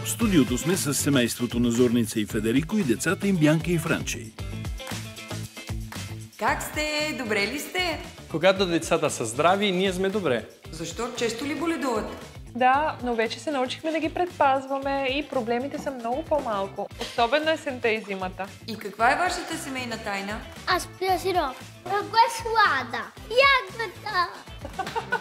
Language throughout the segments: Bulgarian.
В студиото сме с семейството на Зорница и Федерико и децата им Бянка и Франчи. Как сте? Добре ли сте? Когато децата са здрави, ние сме добре. Защо? Често ли боледуват? Да, но вече се научихме да ги предпазваме и проблемите са много по-малко. Особено есента и зимата. И каква е вашата семейна тайна? Аз пия сироп. Много е слада. Ягода.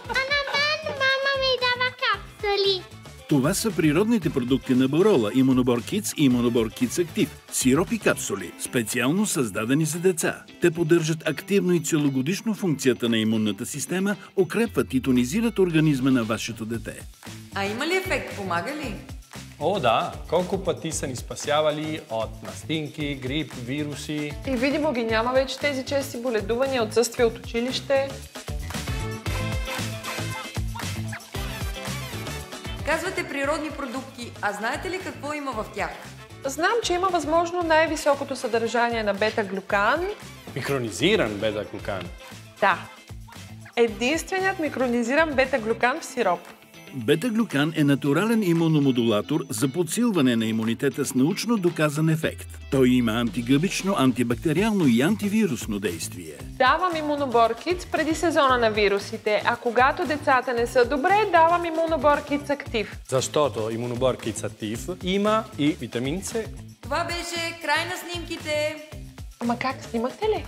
А на мен мама ми дава капсули. Това са природните продукти на Борола, Имунобор Kids и Имунобор Kids Active. Сироп и капсули, специално създадени за деца. Те поддържат активно и целогодишно функцията на имунната система, укрепват и тонизират организма на вашето дете. А има ли ефект? Помага ли? О, да! Колко пъти са ни спасявали от настинки, грип, вируси. И видимо ги няма вече тези чести боледувания, отсъствие от училище. Казвате природни продукти, а знаете ли какво има в тях? Знам, че има възможно най-високото съдържание на бета-глюкан. Микронизиран бета-глюкан. Да. Единственият микронизиран бета-глюкан в сироп. Бета-глюкан е натурален имуномодулатор за подсилване на имунитета с научно доказан ефект. Той има антигъбично, антибактериално и антивирусно действие. Давам Имунобор Kids преди сезона на вирусите, а когато децата не са добре, давам Имунобор Kids Active. Защото Имунобор Kids Active има и витамин С. Това беше край на снимките. Ама как, снимахте ли?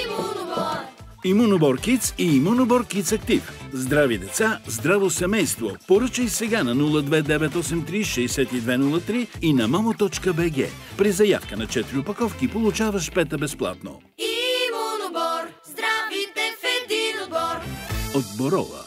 Имунобор! Имунобор Kids и Имунобор Kids Active. Здрави деца, здраво семейство. Поръчай сега на 02983-6203 и на mamo.bg. При заявка на 4 опаковки получаваш 5 безплатно. Имунобор! Здравите в един отбор! От Борола.